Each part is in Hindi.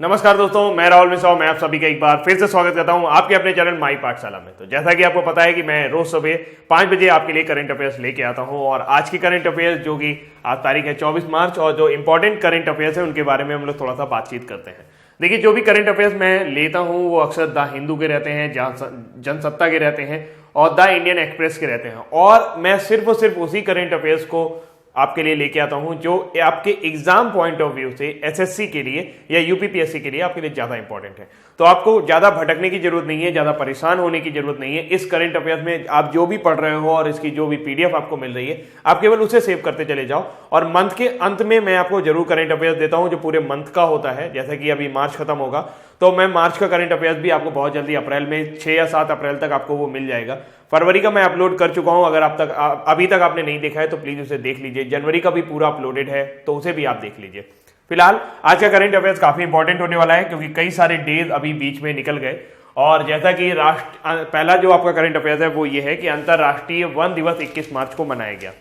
नमस्कार दोस्तों, मैं राहुल मिश्रा। मैं आप सभी का एक बार फिर से स्वागत करता हूं आपके अपने चैनल माई पाठशाला में। तो जैसा कि आपको पता है कि मैं रोज सुबह 5 बजे आपके लिए करंट अफेयर्स लेके आता हूं और आज की करंट अफेयर्स जो कि आज तारीख है 24 मार्च और जो इंपॉर्टेंट करंट अफेयर्स है उनके बारे में हम लोग थोड़ा सा बातचीत करते हैं। देखिए, जो भी करंट अफेयर्स मैं लेता हूँ वो अक्सर द हिंदू के रहते हैं, जनसत्ता के रहते हैं और द इंडियन एक्सप्रेस के रहते हैं। और मैं सिर्फ और सिर्फ उसी करंट अफेयर्स को आपके लिए लेके आता हूं जो आपके एग्जाम पॉइंट ऑफ व्यू से एसएससी के लिए या यूपीपीएससी के लिए आपके लिए ज्यादा इंपॉर्टेंट है। तो आपको ज्यादा भटकने की जरूरत नहीं है, ज्यादा परेशान होने की जरूरत नहीं है। इस करंट अफेयर्स में आप जो भी पढ़ रहे हो और इसकी जो भी पीडीएफ आपको मिल रही है, आप केवल उसे सेव करते चले जाओ और मंथ के अंत में मैं आपको जरूर करंट अफेयर्स देता हूं जो पूरे मंथ का होता है। जैसे कि अभी मार्च खत्म होगा तो मैं मार्च का करंट अफेयर्स भी आपको बहुत जल्दी अप्रैल में 6 या 7 अप्रैल तक आपको वो मिल जाएगा। फरवरी का मैं अपलोड कर चुका हूं, अगर अभी तक आपने नहीं देखा है तो प्लीज उसे देख लीजिए। जनवरी का भी पूरा अपलोडेड है तो उसे भी आप देख लीजिए। फिलहाल आज का करंट अफेयर्स काफी इंपॉर्टेंट होने वाला है क्योंकि कई सारे डेज अभी बीच में निकल गए। और जैसा कि पहला जो आपका करंट अफेयर्स है वो ये है कि अंतरराष्ट्रीय वन दिवस 21 मार्च को मनाया गया।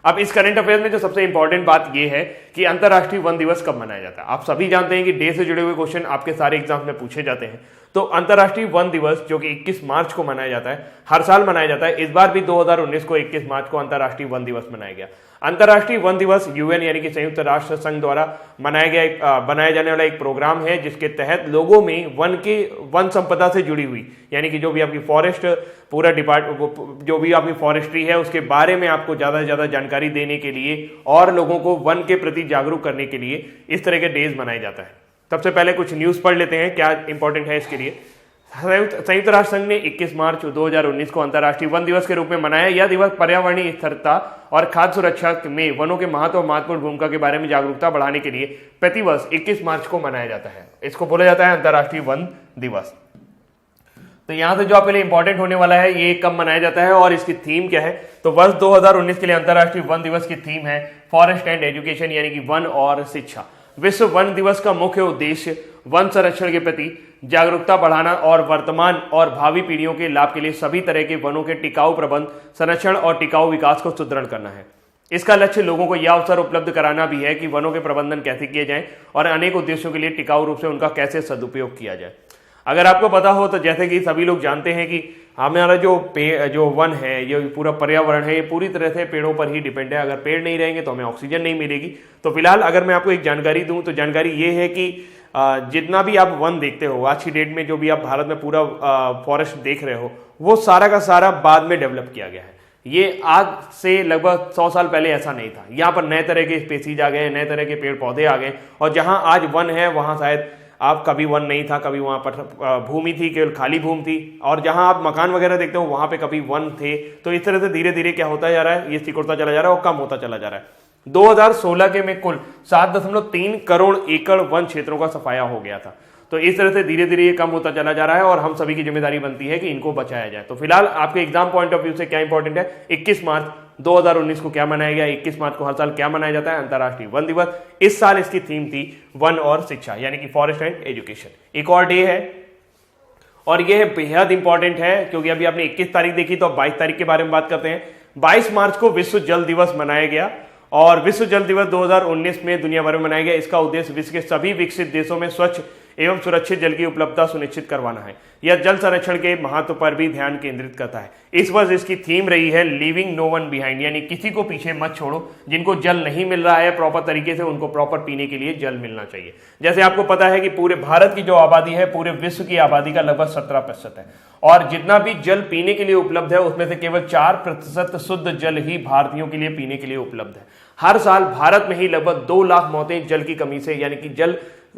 अब इस करंट अफेयर में जो सबसे इंपॉर्टेंट बात यह है कि अंतरराष्ट्रीय वन दिवस कब मनाया जाता है। आप सभी जानते हैं कि डे से जुड़े हुए क्वेश्चन आपके सारे एग्जाम्स में पूछे जाते हैं। तो अंतरराष्ट्रीय वन दिवस जो कि 21 मार्च को मनाया जाता है, हर साल मनाया जाता है। इस बार भी 2019 को 21 मार्च को अंतरराष्ट्रीय वन दिवस मनाया गया। अंतरराष्ट्रीय वन दिवस यूएन यानी कि संयुक्त राष्ट्र संघ द्वारा बनाया जाने वाला एक प्रोग्राम है जिसके तहत लोगों में वन संपदा से जुड़ी हुई यानी कि जो भी आपकी फॉरेस्ट पूरा जो भी आपकी फॉरेस्ट्री है उसके बारे में आपको ज्यादा से ज्यादा जानकारी देने के लिए और लोगों को वन के प्रति जागरूक करने के लिए इस तरह के डेज मनाया जाता है। सबसे पहले कुछ न्यूज पढ़ लेते हैं क्या इंपॉर्टेंट है इसके लिए। संयुक्त राष्ट्र संघ ने 21 मार्च 2019 को अंतरराष्ट्रीय वन दिवस के रूप में मनाया। यह दिवस पर्यावरणीय स्थिरता और खाद्य सुरक्षा में वनों के महत्व और महत्वपूर्ण भूमिका के बारे में जागरूकता बढ़ाने के लिए प्रतिवर्ष 21 मार्च को मनाया जाता है। इसको बोला जाता है अंतरराष्ट्रीय वन दिवस। तो यहां से जो आपके लिए इंपॉर्टेंट होने वाला है ये कब मनाया जाता है और इसकी थीम क्या है। तो वर्ष 2019 के लिए अंतरराष्ट्रीय वन दिवस की थीम है फॉरेस्ट एंड एजुकेशन यानी कि वन और शिक्षा। विश्व वन दिवस का मुख्य उद्देश्य वन संरक्षण के प्रति जागरूकता बढ़ाना और वर्तमान और भावी पीढ़ियों के लाभ के लिए सभी तरह के वनों के टिकाऊ प्रबंध, संरक्षण और टिकाऊ विकास को सुदृढ़ करना है। इसका लक्ष्य लोगों को यह अवसर उपलब्ध कराना भी है कि वनों के प्रबंधन कैसे किए जाएं और अनेक उद्देश्यों के लिए टिकाऊ रूप से उनका कैसे सदुपयोग किया जाए। अगर आपको पता हो तो जैसे कि सभी लोग जानते हैं कि हमारा जो वन है, ये पूरा पर्यावरण है, ये पूरी तरह से पेड़ों पर ही डिपेंड है। अगर पेड़ नहीं रहेंगे तो हमें ऑक्सीजन नहीं मिलेगी। तो फिलहाल अगर मैं आपको एक जानकारी दूं तो जानकारी ये है कि जितना भी आप वन देखते हो आज की डेट में, जो भी आप भारत में पूरा फॉरेस्ट देख रहे हो, वो सारा का सारा बाद में डेवलप किया गया है। ये आज से लगभग 100 साल पहले ऐसा नहीं था। यहाँ पर नए तरह के स्पेसीज आ गए, नए तरह के पेड़ पौधे आ गए और जहां आज वन है वहां शायद आप कभी वन नहीं था, कभी वहां पर भूमि थी, केवल खाली भूमि थी। और जहां आप मकान वगैरह देखते हो वहां पे कभी वन थे। तो इस तरह से धीरे धीरे क्या होता जा रहा है, ये सिकुड़ता चला जा रहा है और कम होता चला जा रहा है। 2016 के में कुल 7.3 करोड़ एकड़ वन क्षेत्रों का सफाया हो गया था। तो इस तरह से धीरे धीरे ये कम होता चला जा रहा है और हम सभी की जिम्मेदारी बनती है कि इनको बचाया जाए। तो फिलहाल आपके एग्जाम पॉइंट ऑफ व्यू से क्या इंपॉर्टेंट है, 21 मार्च 2019 को क्या मनाया गया, 21 मार्च को हर साल क्या मनाया जाता है, अंतरराष्ट्रीय वन दिवस। इस साल इसकी थीम थी वन और शिक्षा यानी कि फॉरेस्ट एंड एजुकेशन। एक और डे है और यह बेहद इंपॉर्टेंट है क्योंकि अभी आपने 21 तारीख देखी तो 22 तारीख के बारे में बात करते हैं। 22 मार्च को विश्व जल दिवस मनाया गया और विश्व जल दिवस 2019 में दुनिया भर में मनाया गया। इसका उद्देश्य विश्व के सभी विकसित देशों में स्वच्छ एवं सुरक्षित जल की उपलब्धता सुनिश्चित करवाना है। यह जल संरक्षण के महत्व पर भी ध्यान केंद्रित करता है। इस वर्ष इसकी थीम रही है लिविंग नो वन बिहाइंड यानी किसी को पीछे मत छोड़ो। जिनको जल नहीं मिल रहा है प्रॉपर तरीके से, उनको प्रॉपर पीने के लिए जल मिलना चाहिए। जैसे आपको पता है कि पूरे भारत की जो आबादी है पूरे विश्व की आबादी का लगभग 17% है और जितना भी जल पीने के लिए उपलब्ध है उसमें से केवल 4% शुद्ध जल ही भारतीयों के लिए पीने के लिए उपलब्ध है। हर साल भारत में ही लगभग 2 लाख मौतें जल की कमी से यानी कि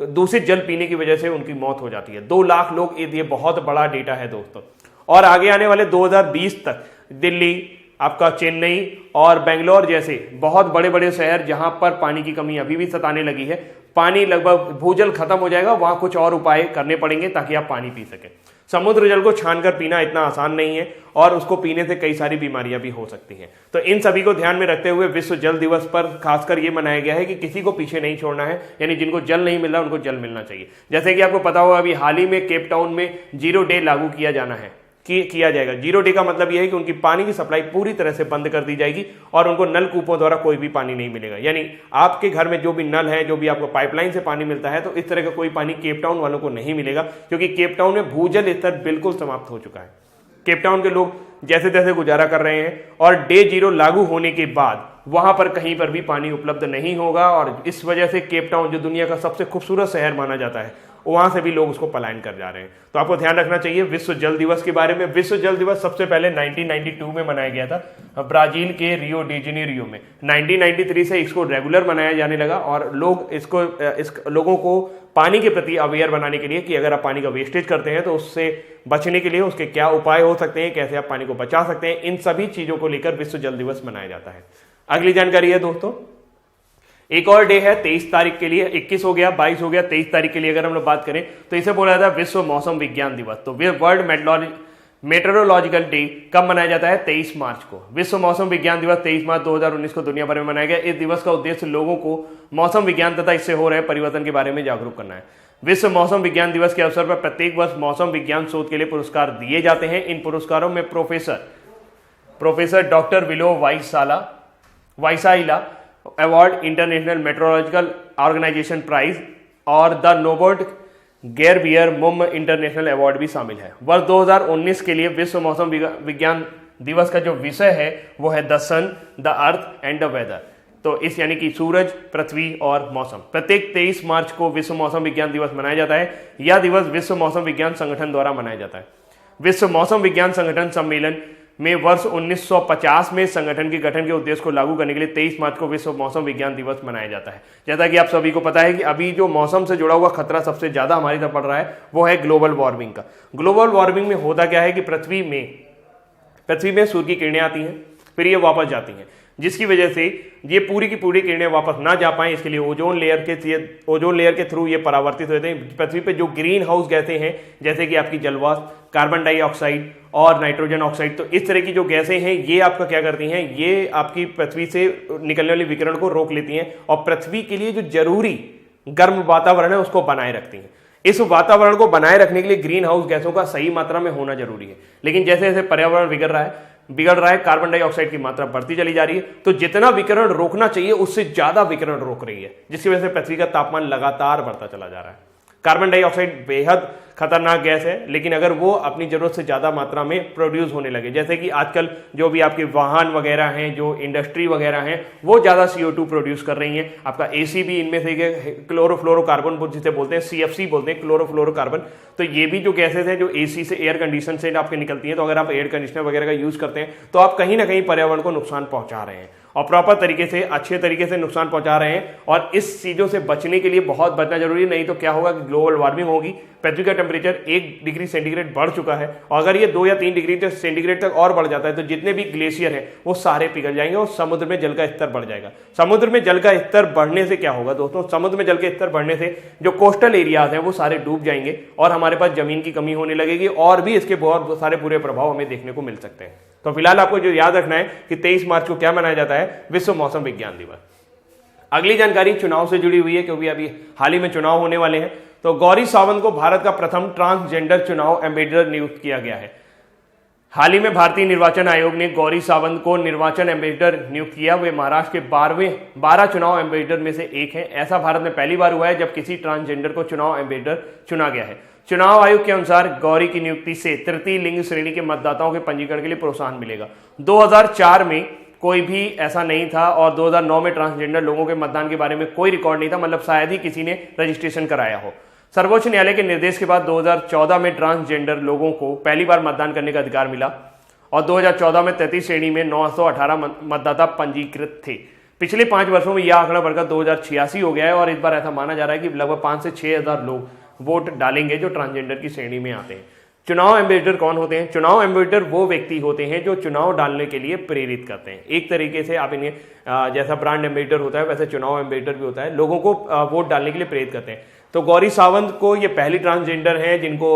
दूषित जल पीने की वजह से उनकी मौत हो जाती है। 2 लाख लोग, ये बहुत बड़ा डेटा है दोस्तों। और आगे आने वाले 2020 तक दिल्ली, आपका चेन्नई और बेंगलोर जैसे बहुत बड़े बड़े शहर जहां पर पानी की कमी अभी भी सताने लगी है, पानी लगभग भूजल खत्म हो जाएगा, वहां कुछ और उपाय करने पड़ेंगे ताकि आप पानी पी सकें। समुद्र जल को छानकर पीना इतना आसान नहीं है और उसको पीने से कई सारी बीमारियां भी हो सकती हैं। तो इन सभी को ध्यान में रखते हुए विश्व जल दिवस पर खासकर ये मनाया गया है कि किसी को पीछे नहीं छोड़ना है, यानी जिनको जल नहीं मिल रहा उनको जल मिलना चाहिए। जैसे कि आपको पता होगा अभी हाल ही में केप टाउन में 0 डे लागू किया जाना है। किया जाएगा। 0 डे का मतलब यह है कि उनकी पानी की सप्लाई पूरी तरह से बंद कर दी जाएगी और उनको नलकूपों द्वारा कोई भी पानी नहीं मिलेगा। यानी आपके घर में जो भी नल है, जो भी आपको पाइपलाइन से पानी मिलता है, तो इस तरह का कोई पानी केप टाउन वालों को नहीं मिलेगा, क्योंकि केप टाउन में भूजल स्तर बिल्कुल समाप्त हो चुका है। केप टाउन के लोग जैसे तैसे गुजारा कर रहे हैं और डे 0 लागू होने के बाद वहां पर कहीं पर भी पानी उपलब्ध नहीं होगा और इस वजह से केप टाउन, जो दुनिया का सबसे खूबसूरत शहर माना जाता है, वहां से भी लोग उसको पलायन कर जा रहे हैं। तो आपको ध्यान रखना चाहिए विश्व जल दिवस के बारे में। विश्व जल दिवस सबसे पहले 1992 में मनाया गया था ब्राजील के रियो डी जेनेरियो में। 1993 से इसको रेगुलर मनाया जाने लगा और लोग लोगों को पानी के प्रति अवेयर बनाने के लिए कि अगर आप पानी का वेस्टेज करते हैं तो उससे बचने के लिए उसके क्या उपाय हो सकते हैं, कैसे आप पानी को बचा सकते हैं, इन सभी चीजों को लेकर विश्व जल दिवस मनाया जाता है। अगली जानकारी है दोस्तों, एक और डे है 23 तारीख के लिए। 21 हो गया, 22 हो गया, 23 तारीख के लिए अगर हम लोग बात करें तो इसे बोला जाता है विश्व मौसम विज्ञान दिवस। तो वर्ल्ड मेट्रोलॉजिकल डे कब मनाया जाता है? 23 मार्च को। विश्व मौसम विज्ञान दिवस 23 मार्च 2019 को दुनिया भर में मनाया गया। इस दिवस का उद्देश्य लोगों को मौसम विज्ञान तथा इससे हो रहे परिवर्तन के बारे में जागरूक करना है। विश्व मौसम विज्ञान दिवस के अवसर पर प्रत्येक वर्ष मौसम विज्ञान शोध के लिए पुरस्कार दिए जाते हैं। इन पुरस्कारों में professor doctor Vilho Vaisala award, international metrological organization prize और the Norbert Gerbier Mumm international award भी शामिल है। वर्ष 2019 के लिए विश्व मौसम विज्ञान दिवस का जो विषय है वो है the sun, the earth and the weather. तो इस यानी कि सूरज, पृथ्वी और मौसम। प्रत्येक 23 मार्च को विश्व मौसम विज्ञान दिवस मनाया जाता है। यह दिवस विश्व मौसम विज्ञान संगठन द्वारा मनाया जाता है। विश्व मौसम विज्ञान संगठन सम्मेलन में वर्ष 1950 में संगठन के गठन के उद्देश्य को लागू करने के लिए 23 मार्च को विश्व मौसम विज्ञान दिवस मनाया जाता है। जैसा कि आप सभी को पता है कि अभी जो मौसम से जुड़ा हुआ खतरा सबसे ज्यादा हमारी तरफ पड़ रहा है वो है ग्लोबल वार्मिंग का। ग्लोबल वार्मिंग में होता क्या है कि पृथ्वी में सूर्य की किरणें आती हैं, फिर ये वापस जाती हैं, जिसकी वजह से ये पूरी की पूरी किरणें वापस ना जा पाएं, इसके लिए ओजोन लेयर के थ्रू ये परावर्तित होते हैं। पृथ्वी पे जो ग्रीन हाउस गैसें हैं, जैसे कि आपकी जलवाष्प, कार्बन डाइऑक्साइड और नाइट्रोजन ऑक्साइड, तो इस तरह की जो गैसें हैं ये आपका क्या करती हैं, ये आपकी पृथ्वी से निकलने वाली विकिरण को रोक लेती हैं और पृथ्वी के लिए जो जरूरी गर्म वातावरण है उसको बनाए रखती हैं। इस वातावरण को बनाए रखने के लिए ग्रीन हाउस गैसों का सही मात्रा में होना जरूरी है। लेकिन जैसे जैसे पर्यावरण बिगड़ रहा है, कार्बन डाइऑक्साइड की मात्रा बढ़ती चली जा रही है, तो जितना विकिरण रोकना चाहिए उससे ज्यादा विकिरण रोक रही है, जिसकी वजह से पृथ्वी का तापमान लगातार बढ़ता चला जा रहा है। कार्बन डाइऑक्साइड बेहद खतरनाक गैस है, लेकिन अगर वो अपनी जरूरत से ज्यादा मात्रा में प्रोड्यूस होने लगे, जैसे कि आजकल जो भी आपके वाहन वगैरह हैं, जो इंडस्ट्री वगैरह हैं, वो ज्यादा CO2 प्रोड्यूस कर रही हैं। आपका AC भी इनमें से क्लोरोफ्लोरोकार्बन जिसे बोलते हैं, CFC बोलते हैं, क्लोरोफ्लोरोकार्बन। तो ये भी जो गैसेज हैं जो AC से, एयर कंडीशन से आपके निकलती हैं, तो अगर आप एयर कंडीशनर वगैरह का यूज करते हैं तो आप कहीं ना कहीं पर्यावरण को नुकसान पहुंचा रहे हैं और प्रॉपर तरीके से, अच्छे तरीके से नुकसान पहुंचा रहे हैं। और इस चीजों से बचने के लिए बहुत बचना जरूरी है, नहीं तो क्या होगा कि ग्लोबल वार्मिंग होगी। पृथ्वी का टेम्परेचर 1 डिग्री सेंटीग्रेड बढ़ चुका है और अगर ये 2 या 3 डिग्री सेंटीग्रेड तक और बढ़ जाता है तो जितने भी ग्लेशियर हैं वो सारे पिघल जाएंगे और समुद्र में जल का स्तर बढ़ जाएगा। समुद्र में जल का स्तर बढ़ने से क्या होगा दोस्तों? समुद्र में जल के स्तर बढ़ने से जो कोस्टल एरियाज हैं वो सारे डूब जाएंगे और हमारे पास जमीन की कमी होने लगेगी और भी इसके बहुत सारे बुरे प्रभाव हमें देखने को मिल सकते हैं। तो फिलहाल आपको जो याद रखना है कि 23 मार्च को क्या मनाया जाता है? विश्व मौसम विज्ञान दिवस। अगली जानकारी चुनाव से जुड़ी हुई है, क्योंकि अभी हाल ही में चुनाव होने वाले हैं। तो गौरी सावंत को भारत का प्रथम ट्रांसजेंडर चुनाव एम्बेसडर नियुक्त किया गया है। हाल ही में भारतीय निर्वाचन आयोग ने गौरी सावंत को निर्वाचन एम्बेसडर नियुक्त किया। वे महाराष्ट्र के 12 चुनाव एम्बेसडर में से एक हैं। ऐसा भारत में पहली बार हुआ है जब किसी ट्रांसजेंडर को चुनाव एम्बेसडर चुना गया है। चुनाव आयोग के अनुसार गौरी की नियुक्ति से तृतीय लिंग श्रेणी के मतदाताओं के पंजीकरण के लिए प्रोत्साहन मिलेगा। 2004 में कोई भी ऐसा नहीं था और 2009 में ट्रांसजेंडर लोगों के मतदान के बारे में कोई रिकॉर्ड नहीं था, मतलब शायद ही किसी ने रजिस्ट्रेशन कराया हो। सर्वोच्च न्यायालय के निर्देश के बाद 2014 में ट्रांसजेंडर लोगों को पहली बार मतदान करने का अधिकार मिला और 2014 में 33 श्रेणी में 918 मतदाता पंजीकृत थे। पिछले 5 वर्षों में यह आंकड़ा बढ़कर 2086 हो गया है और इस बार ऐसा माना जा रहा है कि लगभग 5 से 6 हजार लोग वोट डालेंगे जो ट्रांसजेंडर की श्रेणी में आते हैं। चुनाव एम्बेसडर कौन होते हैं? चुनाव एम्बेसडर वो व्यक्ति होते हैं जो चुनाव डालने के लिए प्रेरित करते हैं। एक तरीके से आप इन्हें जैसा ब्रांड एम्बेसडर होता है वैसे चुनाव एम्बेसडर भी होता है, लोगों को वोट डालने के लिए प्रेरित करते हैं। तो गौरी सावंत को ये पहली ट्रांसजेंडर है जिनको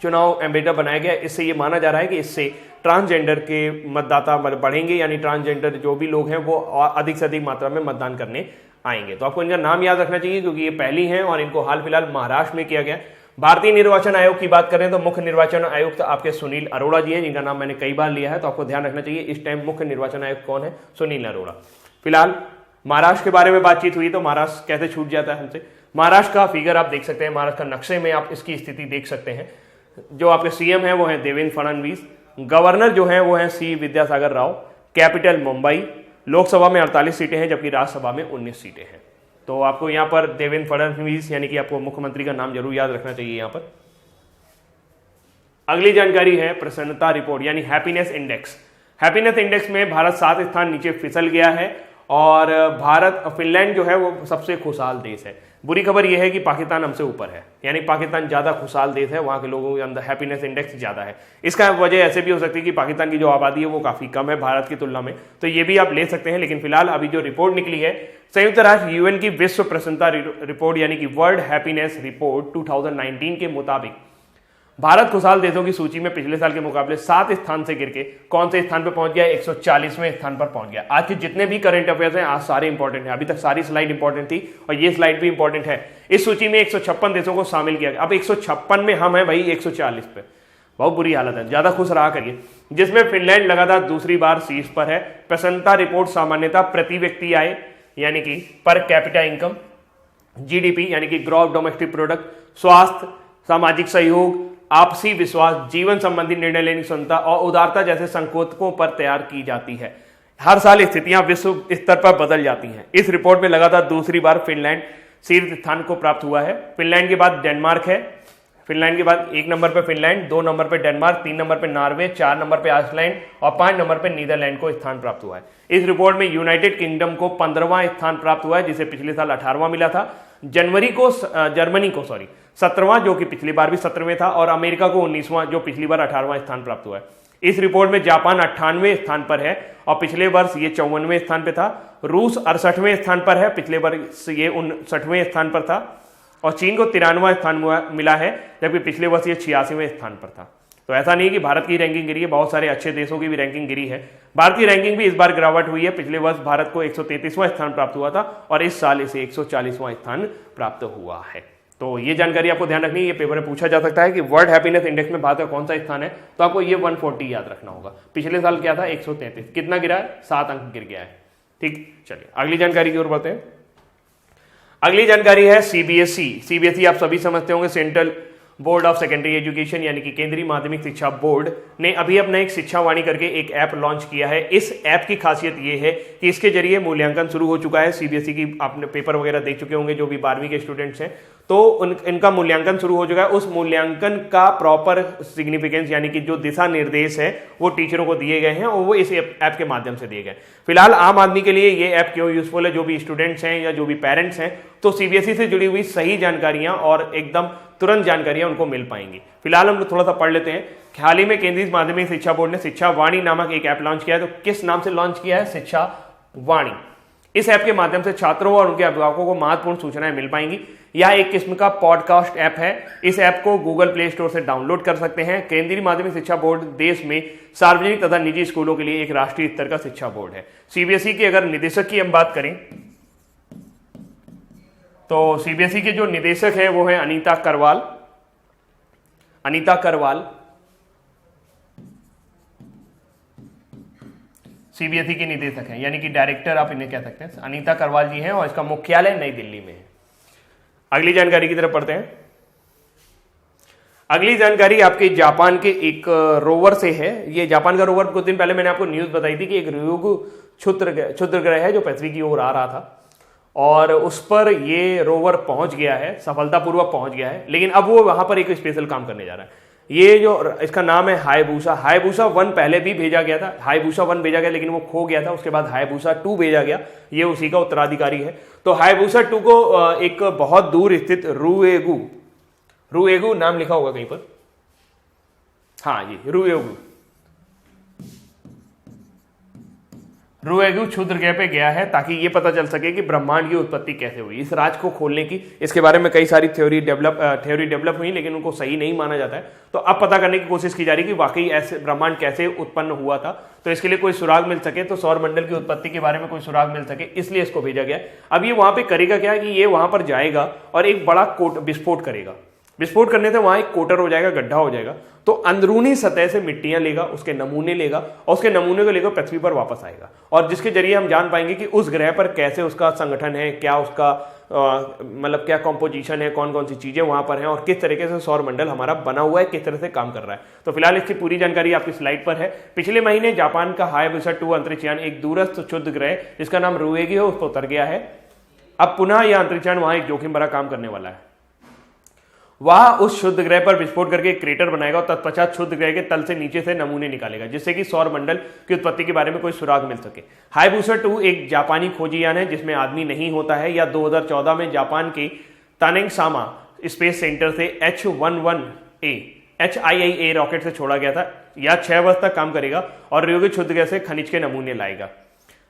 चुनाव एम्बेसडर बनाया गया। इससे ये माना जा रहा है कि इससे ट्रांसजेंडर के मतदाता बढ़ेंगे, यानी ट्रांसजेंडर जो भी लोग हैं वो अधिक से अधिक मात्रा में मतदान करने आएंगे। तो आपको इनका नाम याद रखना चाहिए क्योंकि ये पहली हैं और इनको हाल फिलहाल महाराष्ट्र में किया गया। भारतीय निर्वाचन आयोग की बात करें तो मुख्य निर्वाचन आयुक्त आपके सुनील अरोड़ा जी हैं, जिनका नाम मैंने कई बार लिया है, तो आपको ध्यान रखना चाहिए इस टाइम मुख्य निर्वाचन आयुक्त कौन है, सुनील अरोड़ा। फिलहाल महाराष्ट्र के बारे में बातचीत हुई तो महाराष्ट्र कैसे छूट जाता है हमसे। महाराष्ट्र का फिगर आप देख सकते हैं, महाराष्ट्र का नक्शे में आप इसकी स्थिति देख सकते हैं। जो आपके सीएम है वो है देवेंद्र फडणवीस, गवर्नर जो है वो है सी विद्यासागर राव, कैपिटल मुंबई, लोकसभा में 48 सीटें हैं जबकि राज्यसभा में 19 सीटें हैं। तो आपको यहां पर देवेंद्र फडणवीस यानी कि आपको मुख्यमंत्री का नाम जरूर याद रखना चाहिए यहां पर। अगली जानकारी है प्रसन्नता रिपोर्ट यानी हैप्पीनेस इंडेक्स। हैप्पीनेस इंडेक्स में भारत 7 स्थान नीचे फिसल गया है और फिनलैंड जो है वो सबसे खुशहाल देश है। बुरी खबर यह है कि पाकिस्तान हमसे ऊपर है, यानी पाकिस्तान ज्यादा खुशहाल देश है, वहां के लोगों के अंदर हैप्पीनेस इंडेक्स ज्यादा है। इसका वजह ऐसे भी हो सकती है कि पाकिस्तान की जो आबादी है वो काफी कम है भारत की तुलना में, तो ये भी आप ले सकते हैं। लेकिन फिलहाल अभी जो रिपोर्ट निकली है संयुक्त राष्ट्र यूएन की विश्व प्रसन्नता रिपोर्ट यानी कि वर्ल्ड हैप्पीनेस रिपोर्ट 2019 के मुताबिक भारत खुशहाल देशों की सूची में पिछले साल के मुकाबले 7 स्थान से गिर के कौन से स्थान पर पहुंच गया, 140वें स्थान पर पहुंच गया। आज के जितने भी करंट अफेयर्स हैं आज सारे इंपॉर्टेंट हैं, अभी तक सारी स्लाइड इंपॉर्टेंट थी और ये स्लाइड भी इंपॉर्टेंट है। इस सूची में 156 देशों को शामिल किया गया। अब 156 में हम हैं भाई 140 पे, बहुत बुरी हालत है, ज्यादा खुश रहा करिए। जिसमें फिनलैंड लगातार दूसरी बार शीर्ष पर है। प्रसन्नता रिपोर्ट सामान्यतः प्रति व्यक्ति आय यानी कि पर कैपिटा इनकम, जीडीपी यानी कि ग्रॉस डोमेस्टिक प्रोडक्ट, स्वास्थ्य, सामाजिक सहयोग, आपसी विश्वास, जीवन संबंधी निर्णय लेने की क्षमता और उदारता जैसे संकेतकों पर तैयार की जाती है। हर साल स्थितियां विश्व स्तर पर बदल जाती हैं। इस रिपोर्ट में लगातार दूसरी बार फिनलैंड शीर्ष स्थान को प्राप्त हुआ है। फिनलैंड के बाद डेनमार्क है, फिनलैंड के बाद 1 नंबर पर फिनलैंड, 2 नंबर पर डेनमार्क, 3 नंबर पर नॉर्वे, 4 नंबर पर आइसलैंड और 5 नंबर पर नीदरलैंड को स्थान प्राप्त हुआ है। इस रिपोर्ट में यूनाइटेड किंगडम को 15वां स्थान प्राप्त हुआ है, जिसे पिछले साल 18वां मिला था। जर्मनी को 17वां, जो कि पिछली बार भी 17वें था, और अमेरिका को 19वां, जो पिछली बार 18वां स्थान प्राप्त हुआ है। इस रिपोर्ट में जापान 98वें स्थान पर है और पिछले वर्ष ये 54वें स्थान पर था। रूस 68वें स्थान पर है, पिछले वर्ष ये 59वें स्थान पर था और चीन को 93वां स्थान मिला है जबकि पिछले वर्ष ये 86वें स्थान पर था। तो ऐसा नहीं कि भारत की रैंकिंग गिरी है, बहुत सारे अच्छे देशों की भी रैंकिंग गिरी है। भारतीय रैंकिंग भी इस बार गिरावट हुई है। पिछले वर्ष भारत को 133वां स्थान प्राप्त हुआ था और इस साल इसे 140वां स्थान प्राप्त हुआ है। तो ये जानकारी आपको ध्यान रखनी है, ये पेपर में पूछा जा सकता है कि वर्ल्ड हैप्पीनेस इंडेक्स में भारत का कौन सा स्थान है, तो आपको ये 140 याद रखना होगा। पिछले साल क्या था, 133, कितना गिरा है, 7 अंक गिर गया है। ठीक, चलिए अगली जानकारी की ओर बढ़ते हैं। अगली जानकारी है सीबीएसई। सीबीएसई आप सभी समझते होंगे, central board of secondary education यानी कि केंद्रीय माध्यमिक शिक्षा बोर्ड ने अभी अपना एक शिक्षा वाणी करके एक ऐप लॉन्च किया है। इस ऐप की खासियत यह है कि इसके जरिए मूल्यांकन शुरू हो चुका है। सीबीएसई की आपने पेपर वगैरह देख चुके होंगे, जो भी 12वीं के स्टूडेंट्स हैं, तो इनका मूल्यांकन शुरू हो चुका है। उस मूल्यांकन का प्रॉपर सिग्निफिकेंस यानी कि जो दिशा निर्देश है वो टीचरों को दिए गए हैं और वो इस ऐप के माध्यम से दिए गए। फिलहाल आम आदमी के लिए ये ऐप क्यों यूजफुल है, जो भी स्टूडेंट्स हैं या जो भी पेरेंट्स हैं, तो सीबीएसई से जुड़ी हुई सही जानकारियां और एकदम तुरंत जानकारियां उनको मिल पाएंगी। फिलहाल हम लोग थोड़ा सा पढ़ लेते हैं। हाल ही में केंद्रीय माध्यमिक शिक्षा बोर्ड ने शिक्षा वाणी नामक एक ऐप लॉन्च किया है। तो किस नाम से लॉन्च किया है, शिक्षा वाणी। इस ऐप के माध्यम से छात्रों और उनके अभिभावकों को महत्वपूर्ण सूचनाएं मिल पाएंगी। यह एक किस्म का पॉडकास्ट ऐप है। इस ऐप को गूगल प्ले स्टोर से डाउनलोड कर सकते हैं। केंद्रीय माध्यमिक शिक्षा बोर्ड देश में सार्वजनिक तथा निजी स्कूलों के लिए एक राष्ट्रीय स्तर का शिक्षा बोर्ड है। सीबीएसई के अगर निदेशक की हम बात करें तो सीबीएसई के जो निदेशक हैं वो है अनीता करवाल। सीबीएसई के निदेशक हैं, यानी कि डायरेक्टर आप इन्हें कह सकते हैं। अनीता करवाल जी हैं और इसका मुख्यालय नई दिल्ली में है। अगली जानकारी की तरफ पढ़ते हैं। अगली जानकारी आपके जापान के एक रोवर से है। ये जापान का रोवर, कुछ दिन पहले मैंने आपको न्यूज बताई थी कि एक ryugu क्षुद्र ग्रह है जो पृथ्वी की ओर आ रहा था और उस पर ये रोवर पहुंच गया है, सफलतापूर्वक पहुंच गया है। लेकिन अब वो वहां पर एक स्पेशल काम करने जा रहा है। ये जो इसका नाम है हायाबुसा 1 पहले भी भेजा गया था। हायाबुसा 1 भेजा गया लेकिन वो खो गया था। उसके बाद हायाबुसा 2 भेजा गया, ये उसी का उत्तराधिकारी है। तो हायाबुसा 2 को एक बहुत दूर स्थित रुएगु नाम लिखा होगा कहीं पर, हाँ ये रुएगु क्षुद्र ग्रह पे गया है ताकि ये पता चल सके कि ब्रह्मांड की उत्पत्ति कैसे हुई। इस राज को खोलने की, इसके बारे में कई सारी थ्योरी डेवलप हुई लेकिन उनको सही नहीं माना जाता है। तो अब पता करने की कोशिश की जा रही है कि वाकई ऐसे ब्रह्मांड कैसे उत्पन्न हुआ था। तो इसके लिए कोई सुराग मिल सके, तो सौर मंडल की उत्पत्ति के बारे में कोई सुराग मिल सके, इसलिए इसको भेजा गया। अब ये वहां पर करेगा क्या कि ये वहां पर जाएगा और एक बड़ा विस्फोट करेगा। विस्फोट करने से वहां एक कोटर हो जाएगा, गड्ढा हो जाएगा, तो अंदरूनी सतह से मिट्टियां लेगा, उसके नमूने लेगा और उसके नमूने को लेकर पृथ्वी पर वापस आएगा, और जिसके जरिए हम जान पाएंगे कि उस ग्रह पर कैसे उसका संगठन है, क्या उसका मतलब क्या कॉम्पोजिशन है, कौन कौन सी चीजें वहां पर हैं और किस तरीके से सौर मंडल हमारा बना हुआ है, किस तरह से काम कर रहा है। तो फिलहाल इसकी पूरी जानकारी आपकी स्लाइड पर है। पिछले महीने जापान का हायाबुसा 2 अंतरिक्ष यान एक दूरस्थ क्षुद्र ग्रह जिसका नाम रुएगी है उस पर उतर गया है। अब पुनः यह अंतरिक्ष यान वहां एक जोखिम भरा काम करने वाला है। वह उस क्षुद्र ग्रह पर विस्फोट करके एक क्रेटर बनाएगा और तत्पश्चात क्षुद्र ग्रह के तल से नीचे से नमूने निकालेगा, जिससे कि सौर मंडल की उत्पत्ति के बारे में कोई सुराग मिल सके। हायाबुसा 2 एक जापानी खोजी यान है जिसमें आदमी नहीं होता है। या 2014 में जापान के तानेंगसामा स्पेस सेंटर से HIIA रॉकेट से छोड़ा गया था। यह 6 वर्ष तक काम करेगा और रियोगी क्षुद्र ग्रह से खनिज के नमूने लाएगा।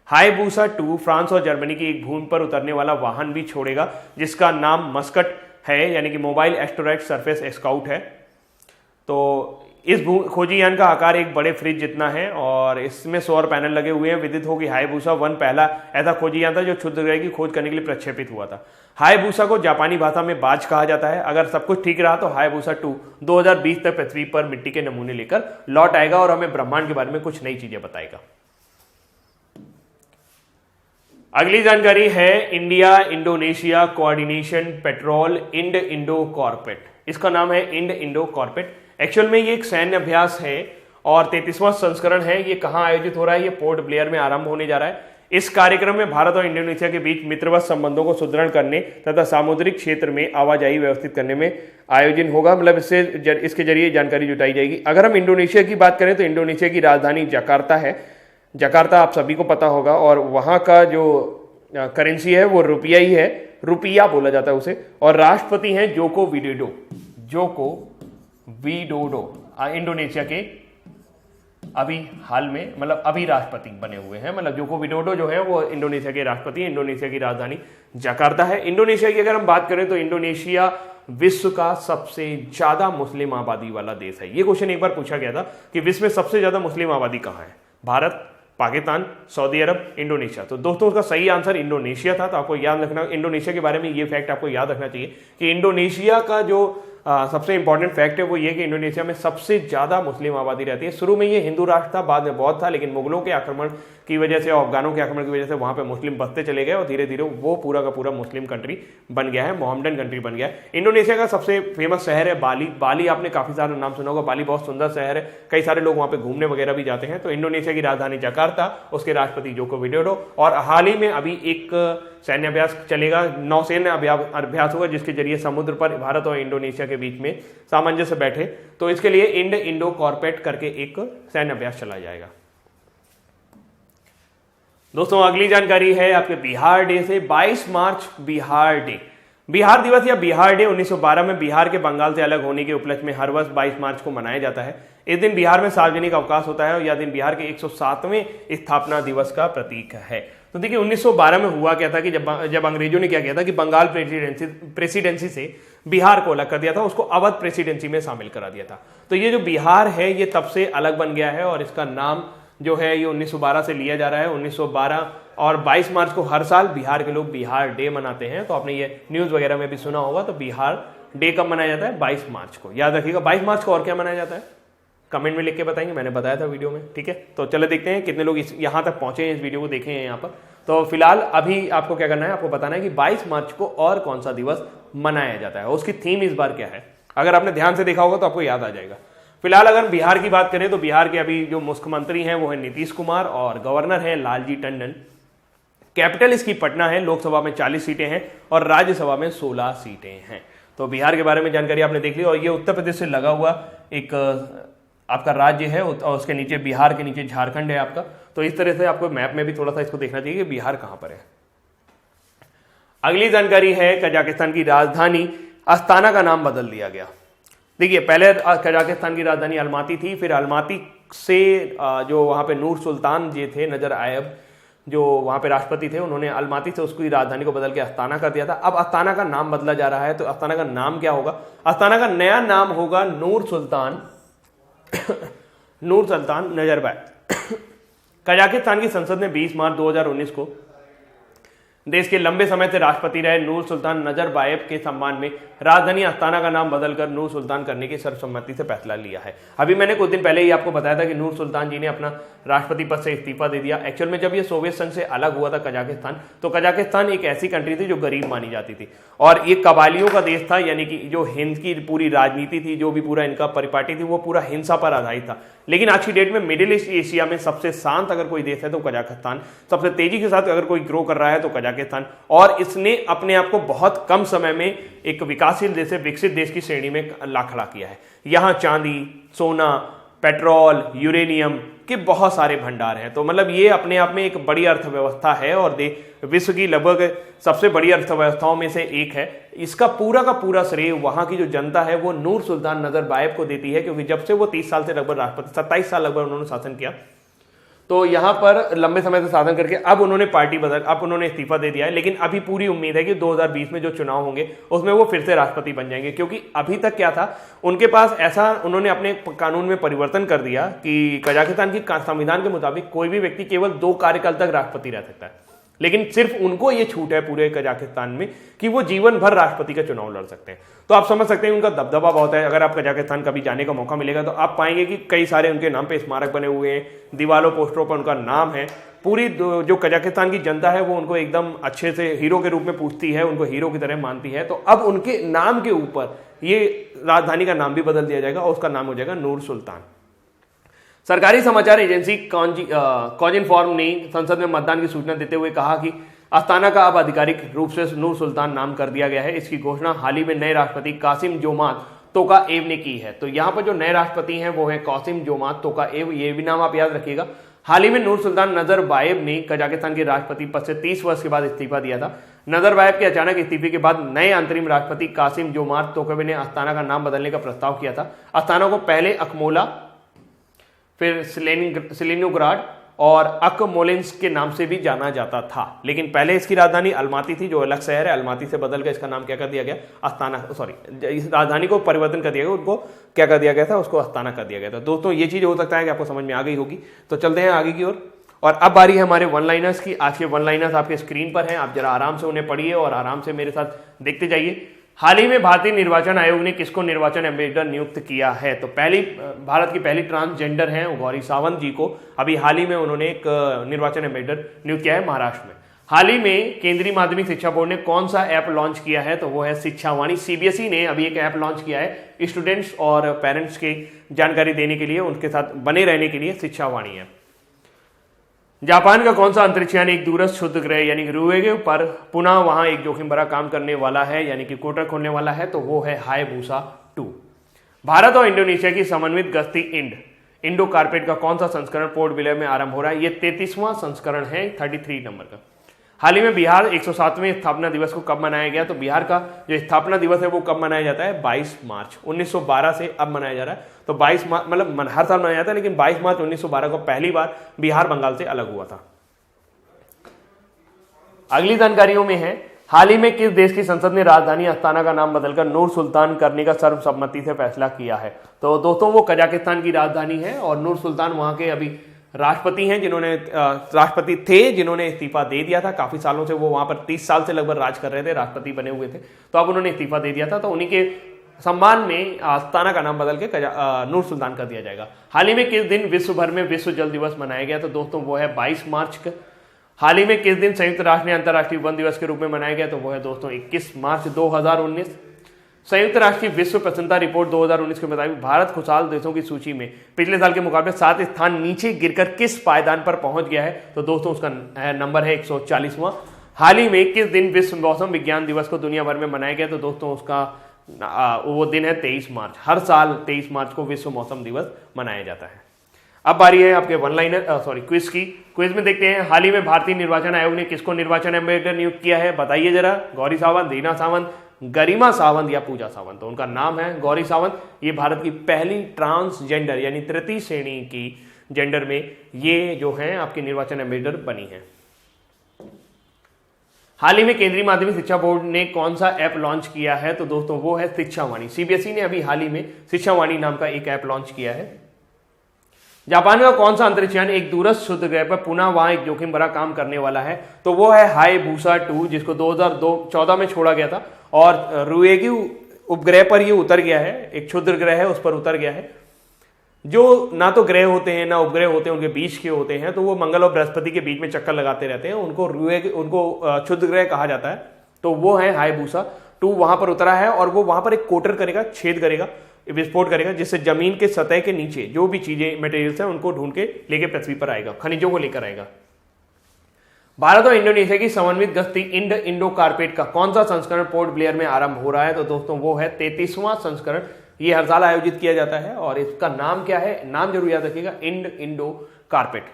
हायाबुसा 2 फ्रांस और जर्मनी की एक भूमि पर उतरने वाला वाहन भी छोड़ेगा जिसका नाम मस्कट है, यानी कि मोबाइल एस्ट्रोनॉट सरफेस स्काउट है। तो इस खोजी यान का आकार एक बड़े फ्रिज जितना है और इसमें सौर पैनल लगे हुए हैं। विदित हो कि हायाबुसा 1 पहला ऐसा खोजी यान था जो क्षुद्र ग्रह की खोज करने के लिए प्रक्षेपित हुआ था। हायाबुसा को जापानी भाषा में बाज कहा जाता है। अगर सब कुछ ठीक रहा तो हायाबुसा 2 2020 तक पृथ्वी पर मिट्टी के नमूने लेकर लौट आएगा और हमें ब्रह्मांड के बारे में कुछ नई चीजें बताएगा। अगली जानकारी है India Indonesia coordination patrol Ind Indo CORPAT. इसका नाम है इंड इंडो कॉर्पेट। एक्चुअल में ये एक सैन्य अभ्यास है और 33वां संस्करण है। ये कहाँ आयोजित हो रहा है? ये पोर्ट ब्लेयर में आरंभ होने जा रहा है। इस कार्यक्रम में भारत और इंडोनेशिया के बीच मित्रवत संबंधों को सुदृढ़ करने तथा सामुद्रिक क्षेत्र में आवाजाही व्यवस्थित करने में आयोजन होगा। मतलब इसके जरिए जानकारी जुटाई जाएगी। अगर हम इंडोनेशिया की बात करें तो इंडोनेशिया की राजधानी जकार्ता है। जकार्ता आप सभी को पता होगा और वहां का जो करेंसी है वो रुपया ही है, रुपया बोला जाता है उसे। और राष्ट्रपति हैं Joko Widodo. Joko Widodo Indonesia के अभी हाल में मतलब अभी राष्ट्रपति बने हुए हैं। मतलब जोको विडोडो जो है वो इंडोनेशिया के राष्ट्रपति। इंडोनेशिया की राजधानी जकार्ता है। इंडोनेशिया की अगर हम बात करें तो इंडोनेशिया विश्व का सबसे ज्यादा मुस्लिम आबादी वाला देश है। ये क्वेश्चन एक बार पूछा गया था कि विश्व में सबसे ज्यादा मुस्लिम आबादी कहाँ है? भारत, पाकिस्तान, सऊदी अरब, इंडोनेशिया। तो दोस्तों उसका सही आंसर इंडोनेशिया था। तो आपको याद रखना, इंडोनेशिया के बारे में ये फैक्ट आपको याद रखना चाहिए कि इंडोनेशिया का जो सबसे इंपॉर्टेंट फैक्ट है वो ये कि इंडोनेशिया में सबसे ज्यादा मुस्लिम आबादी रहती है। शुरू में ये हिंदू राष्ट्र था, बाद में बौद्ध था, लेकिन मुगलों के आक्रमण की वजह से और अफगानों के आक्रमण की वजह से वहां पे मुस्लिम बसते चले गए और धीरे धीरे वो पूरा का पूरा मुस्लिम कंट्री बन गया है, मोहम्मडन कंट्री बन गया है। इंडोनेशिया का सबसे फेमस शहर है बाली। बाली आपने काफी सारा नाम सुना होगा। बाली बहुत सुंदर शहर है, कई सारे लोग वहां पे घूमने वगैरह भी जाते हैं। तो इंडोनेशिया की राजधानी जकार्ता, उसके राष्ट्रपति जोको विडोडो। और हाल ही में अभी एक सैन्य अभ्यास चलेगा, नौसेना अभ्यास होगा जिसके जरिए समुद्र पर भारत और इंडोनेशिया के बीच में सामंजस्य बैठे। तो इसके लिए इंड इंडो कॉर्पेट करके एक सैन्य अभ्यास चला जाएगा। दोस्तों अगली जानकारी है आपके बिहार डे से। 22 मार्च बिहार डे, बिहार दिवस या बिहार डे 1912 में बिहार के बंगाल से अलग होने के उपलक्ष्य में हर वर्ष 22 मार्च को मनाया जाता है। इस दिन बिहार में सार्वजनिक अवकाश होता है और यह दिन बिहार के 107वें स्थापना दिवस का प्रतीक है। तो देखिए 1912 में हुआ क्या था कि जब अंग्रेजों ने क्या किया था कि बंगाल प्रेसिडेंसी से बिहार को अलग कर दिया था, उसको अवध प्रेसिडेंसी में शामिल करा दिया था। तो ये जो बिहार है ये तब से अलग बन गया है और इसका नाम जो है ये 1912 से लिया जा रहा है। 1912 और 22 मार्च को हर साल बिहार के लोग बिहार डे मनाते हैं। तो आपने ये न्यूज वगैरह में भी सुना होगा। तो बिहार डे कब मनाया जाता है? 22 मार्च को। याद रखिएगा 22 मार्च को। और क्या मनाया जाता है कमेंट में लिख के बताएंगे, मैंने बताया था वीडियो में, ठीक है। तो चलो देखते हैं कितने लोग यहाँ तक पहुंचे हैं, इस वीडियो को देखे हैं यहाँ पर। तो फिलहाल अभी आपको क्या करना है, आपको बताना है कि 22 मार्च को और कौन सा दिवस मनाया जाता है, उसकी थीम इस बार क्या है। अगर आपने ध्यान से देखा होगा तो आपको याद आ जाएगा। फिलहाल अगर बिहार की बात करें तो बिहार के अभी जो मुख्यमंत्री हैं वो है नीतीश कुमार और गवर्नर हैं लालजी टंडन। कैपिटल इसकी पटना है। लोकसभा में 40 सीटें हैं और राज्यसभा में 16 सीटें हैं। तो बिहार के बारे में जानकारी आपने देख ली। और ये उत्तर प्रदेश से लगा हुआ एक आपका राज्य है और उसके नीचे बिहार के नीचे झारखंड है आपका। तो इस तरह से आपको मैप में भी थोड़ा सा इसको देखना चाहिए कि बिहार कहां पर है। अगली जानकारी है कजाकिस्तान की राजधानी अस्ताना का नाम बदल दिया गया। देखिए पहले कजाकिस्तान की राजधानी अलमाती थी, फिर अलमाती से जो वहां पे नूर सुल्तान जी थे नजर आयब जो वहां पे राष्ट्रपति थे, उन्होंने अलमाती से उसकी राजधानी को बदल के अस्ताना कर दिया था। अब अस्ताना का नाम बदला जा रहा है। तो अस्ताना का नाम क्या होगा? अस्ताना का नया नाम होगा नूर सुल्तान नजरबायव। कजाकिस्तान की संसद ने 20 मार्च 2019 को देश के लंबे समय से राष्ट्रपति रहे नूर सुल्तान नजरबायेव के सम्मान में राजधानी अस्ताना का नाम बदलकर नूर सुल्तान करने की सर्वसम्मति से फैसला लिया है। अभी मैंने कुछ दिन पहले ही आपको बताया था कि नूर सुल्तान जी ने अपना राष्ट्रपति पद से इस्तीफा दे दिया। एक्चुअल में जब ये सोवियत संघ से अलग हुआ था कजाकिस्तान, तो कजाकिस्तान एक ऐसी कंट्री थी जो गरीब मानी जाती थी और ये कबालियों का देश था, यानी कि जो हिंद की पूरी राजनीति थी, जो भी पूरा इनका परिपाटी थी, वो पूरा हिंसा पर आधारित था। लेकिन आज की डेट में मिडिल ईस्ट एशिया में सबसे शांत अगर कोई देश है तो कजाकिस्तान, सबसे तेजी के साथ अगर कोई ग्रो कर रहा है तो कजाकिस्तान, और इसने अपने आप को बहुत कम समय में एक विकासशील देश से विकसित देश की श्रेणी में खड़ा किया है। यहाँ चांदी, सोना, पेट्रोल, यूरेनियम के बहुत सारे भंडार हैं। तो मतलब ये अपने आप में एक बड़ी अर्थव्यवस्था है और विश्व की लगभग सबसे बड़ी अर्थव्यवस्थाओं में से एक है। इसका पूरा का पूरा श्रेय वहां की जो जनता है वो नूर सुल्तान नजरबायेव को देती है, क्योंकि जब से वो 30 साल से लगभग राष्ट्रपति, 27 साल लगभग उन्होंने शासन किया, तो यहां पर लंबे समय से शासन करके अब उन्होंने अब उन्होंने इस्तीफा दे दिया है। लेकिन अभी पूरी उम्मीद है कि 2020 में जो चुनाव होंगे उसमें वो फिर से राष्ट्रपति बन जाएंगे, क्योंकि अभी तक क्या था उनके पास, ऐसा उन्होंने अपने कानून में परिवर्तन कर दिया कि कजाकिस्तान की संविधान के मुताबिक कोई भी व्यक्ति केवल 2 कार्यकाल तक राष्ट्रपति रह सकता है, लेकिन सिर्फ उनको ये छूट है पूरे कजाकिस्तान में कि वो जीवन भर राष्ट्रपति का चुनाव लड़ सकते हैं। तो आप समझ सकते हैं उनका दबदबा बहुत है। अगर आप कजाकिस्तान कभी जाने का मौका मिलेगा तो आप पाएंगे कि कई सारे उनके नाम पे स्मारक बने हुए हैं, दीवारों पोस्टरों पर उनका नाम है। पूरी जो कजाकिस्तान की जनता है वो उनको एकदम अच्छे से हीरो के रूप में पूछती है, उनको हीरो की तरह मानती है। तो अब उनके नाम के ऊपर ये राजधानी का नाम भी बदल दिया जाएगा और उसका नाम हो जाएगा नूर सुल्तान। सरकारी समाचार एजेंसी कॉजिनफॉर्म ने संसद में मतदान की सूचना देते हुए कहा कि अस्ताना का अब आधिकारिक रूप से नूर सुल्तान नाम कर दिया गया है। इसकी घोषणा हाल ही में नए राष्ट्रपति कासिम जोमात तोकाएव ने की है। तो यहाँ पर जो नए राष्ट्रपति हैं वो है कासिम जोमात तोकाएव, ये भी नाम आप याद रखिएगा। हाल ही में नूर सुल्तान नजरबायेव ने कजाकिस्तान के राष्ट्रपति पद से 30 वर्ष के बाद इस्तीफा दिया था। नजरबायेव के अचानक इस्तीफे के बाद नए अंतरिम राष्ट्रपति कासिम जोमात तोकाएव ने अस्ताना का नाम बदलने का प्रस्ताव किया था। अस्ताना को पहले अकमोला, फिर सिलेनियोग्राड और अकमोलेंस्क के नाम से भी जाना जाता था, लेकिन पहले इसकी राजधानी अलमाती थी, जो अलग शहर है। अलमाती से बदलकर इसका नाम क्या कर दिया गया, अस्ताना, इस राजधानी को परिवर्तन कर दिया गया, उनको क्या कर दिया गया था, उसको अस्ताना कर दिया गया था। दोस्तों ये चीज हो सकता है कि आपको समझ में आ गई होगी। तो चलते हैं आगे की ओर और अब बारी है हमारे वन लाइनर्स की। आज के वन लाइनर्स आपके स्क्रीन पर हैं, आप जरा आराम से उन्हें पढ़िए और आराम से मेरे साथ देखते जाइए। हाल ही में भारतीय निर्वाचन आयोग ने किसको निर्वाचन एम्बेसडर नियुक्त किया है? तो भारत की पहली ट्रांसजेंडर हैं गौरी सावंत जी को अभी हाल ही में उन्होंने एक निर्वाचन एम्बेसडर नियुक्त किया है महाराष्ट्र में। हाल ही में केंद्रीय माध्यमिक शिक्षा बोर्ड ने कौन सा ऐप लॉन्च किया है? तो वो है शिक्षावाणी। सीबीएसई ने अभी एक ऐप लॉन्च किया है स्टूडेंट्स और पेरेंट्स की जानकारी देने के लिए, उनके साथ बने रहने के लिए शिक्षावाणी है। जापान का कौन सा अंतरिक्षयान एक दूरस्थ क्षुद्र ग्रह यानी कि रुएगे पर पुनः वहां एक जोखिम भरा काम करने वाला है, यानी कि कोटर खोलने वाला है? तो वो है हायाबुसा 2। भारत और इंडोनेशिया की समन्वित गश्ती इंडो कारपेट का कौन सा संस्करण पोर्ट ब्लेयर में आरंभ हो रहा है? ये 33वां संस्करण है, 33 नंबर का। हाल ही में बिहार 107वें स्थापना दिवस को कब मनाया गया? तो बिहार का जो स्थापना दिवस है वो कब मनाया जाता है? 22 मार्च 1912 से अब मनाया जा रहा है। तो 22 मार्च मतलब हर साल मनाया जाता है, लेकिन 22 मार्च 1912 को पहली बार बिहार बंगाल से अलग हुआ था। अगली जानकारियों में है, हाल ही में किस देश की संसद ने राजधानी अस्ताना का नाम बदलकर नूर सुल्तान करने का सर्वसम्मति से फैसला किया है? तो दोस्तों वो कजाकिस्तान की राजधानी है और नूर सुल्तान वहां के अभी राष्ट्रपति हैं, राष्ट्रपति थे जिन्होंने इस्तीफा दे दिया था। काफी सालों से वो वहां पर 30 साल से लगभग राज कर रहे थे, राष्ट्रपति बने हुए थे, तो अब उन्होंने इस्तीफा दे दिया था। तो उन्हीं के सम्मान में अस्ताना का नाम बदल के नूर सुल्तान कर दिया जाएगा। हाल ही में किस दिन विश्व भर में विश्व जल दिवस मनाया गया? तो दोस्तों वो है 22 मार्च का। हाल ही में किस दिन संयुक्त राष्ट्र ने अंतर्राष्ट्रीय वन दिवस के रूप में मनाया गया? तो वो है दोस्तों 21 मार्च 2019। संयुक्त राष्ट्र की विश्व प्रसन्नता रिपोर्ट 2019 के मुताबिक भारत खुशहाल देशों की सूची में पिछले साल के मुकाबले 7 स्थान नीचे गिरकर किस पायदान पर पहुंच गया है? तो दोस्तों उसका नंबर है 140वां। हाल ही में किस दिन विश्व मौसम विज्ञान दिवस को दुनिया भर में मनाया गया? तो दोस्तों उसका वो दिन है 23 मार्च। हर साल 23 मार्च को विश्व मौसम दिवस मनाया जाता है। अब बारी है आपके वन लाइनर क्विज की। क्विज में देखते हैं, हाल ही में भारतीय निर्वाचन आयोग ने किसको निर्वाचन एम्बेसडर नियुक्त किया है? बताइए जरा। गौरी सावंत, रीना सावंत, गरिमा सावंत या पूजा सावंत? तो उनका नाम है गौरी सावंत। ये भारत की पहली ट्रांसजेंडर यानी तृतीय श्रेणी की जेंडर में ये जो है आपके निर्वाचन एम्बेसडर बनी है। हाल ही में केंद्रीय माध्यमिक शिक्षा बोर्ड ने कौन सा ऐप लॉन्च किया है? तो दोस्तों वो है शिक्षावाणी। सीबीएसई ने अभी हाल ही में शिक्षावाणी नाम का एक ऐप लॉन्च किया है। जापान का कौन सा अंतरिक्ष यान एक दूरस्थ क्षुद्र ग्रह पर पुनः वहां एक जोखिम भरा काम करने वाला है? तो वो है हायाबुसा 2, जिसको 2014 में छोड़ा गया था और रुएगी उपग्रह पर ये उतर गया है। एक क्षुद्र ग्रह है, उस पर उतर गया है, जो ना तो ग्रह होते हैं ना उपग्रह होते हैं, उनके बीच के होते हैं। तो वो मंगल और बृहस्पति के बीच में चक्कर लगाते रहते हैं, उनको क्षुद्र ग्रह कहा जाता है। तो वो है हायाबुसा 2, वहां पर उतरा है और वो वहां पर एक कोटर करेगा, छेद करेगा, विस्फोट करेगा, जिससे जमीन के सतह के नीचे जो भी चीजें मटेरियल्स हैं उनको ढूंढ के लेके पृथ्वी पर आएगा, खनिजों को लेकर आएगा। भारत और इंडोनेशिया की समन्वित गश्ती इंडो कारपेट का कौन सा संस्करण पोर्ट ब्लेयर में आरंभ हो रहा है? तो दोस्तों वो है 33वां संस्करण। ये हर साल आयोजित किया जाता है और इसका नाम क्या है? नाम जरूर याद रखिएगा, इंडो कारपेट।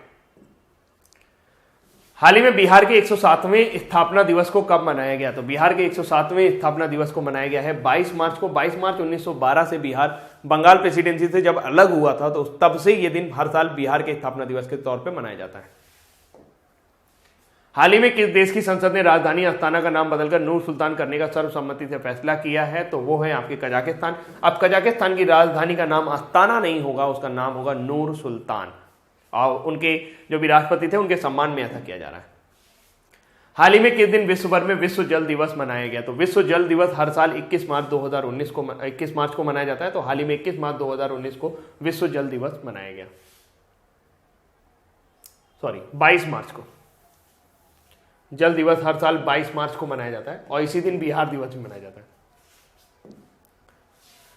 हाल ही में बिहार के 107वें स्थापना दिवस को कब मनाया गया? तो बिहार के 107वें स्थापना दिवस को मनाया गया है 22 मार्च को। 22 मार्च 1912 से बिहार बंगाल प्रेसिडेंसी से जब अलग हुआ था, तो तब से ये दिन हर साल बिहार के स्थापना दिवस के तौर पर मनाया जाता है। हाल ही में किस देश की संसद ने राजधानी अस्ताना का नाम बदलकर नूर सुल्तान करने का सर्वसम्मति से फैसला किया है? तो वो है आपके कजाकिस्तान। अब कजाकिस्तान की राजधानी का नाम अस्ताना नहीं होगा, उसका नाम होगा नूर सुल्तान, और उनके जो भी राष्ट्रपति थे उनके सम्मान में ऐसा किया जा रहा है। हाल ही में किस दिन विश्व भर में विश्व जल दिवस मनाया गया? तो विश्व जल दिवस हर साल 21 मार्च को मनाया जाता है। तो हाल ही में 21 मार्च 2019 को विश्व जल दिवस मनाया गया, 22 मार्च को। जल दिवस हर साल 22 मार्च को मनाया जाता है और इसी दिन बिहार दिवस भी मनाया जाता है।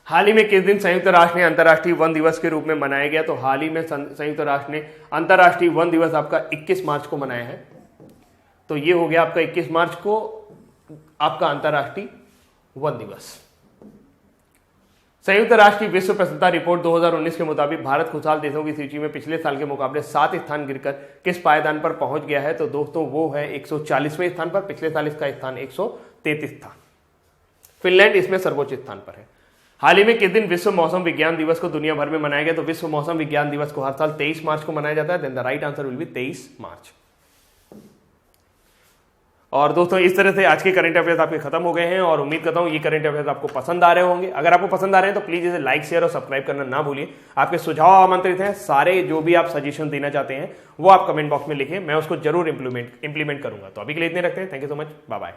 हाल ही में किस दिन संयुक्त राष्ट्र ने अंतर्राष्ट्रीय वन दिवस के रूप में मनाया गया? तो हाल ही में संयुक्त राष्ट्र ने अंतर्राष्ट्रीय वन दिवस आपका 21 मार्च को मनाया है। तो ये हो गया आपका 21 मार्च को आपका अंतर्राष्ट्रीय वन दिवस। संयुक्त राष्ट्र की विश्व प्रसन्नता रिपोर्ट 2019 के मुताबिक भारत खुशहाल देशों की सूची में पिछले साल के मुकाबले 7 स्थान गिरकर किस पायदान पर पहुंच गया है? तो दोस्तों वो है 140वें स्थान पर। पिछले साल इसका स्थान 133 था। फिनलैंड इसमें सर्वोच्च स्थान पर है। हाल ही में किस दिन विश्व मौसम विज्ञान दिवस को दुनिया भर में मनाया गया? तो विश्व मौसम विज्ञान दिवस को हर साल 23 मार्च को मनाया जाता है। Then the right answer will be 23 March. और दोस्तों इस तरह से आज के करंट अफेयर्स आपके खत्म हो गए हैं और उम्मीद करता हूं ये करंट अफेयर्स आपको पसंद आ रहे होंगे। अगर आपको पसंद आ रहे हैं तो प्लीज इसे लाइक, शेयर और सब्सक्राइब करना ना भूलिए। आपके सुझाव आमंत्रित हैं। सारे जो भी आप सजेशन देना चाहते हैं वो आप कमेंट बॉक्स में लिखें, मैं उसको जरूर इंप्लीमेंट करूंगा। तो अभी के लिए इतने रखते हैं। Thank you so much, bye bye.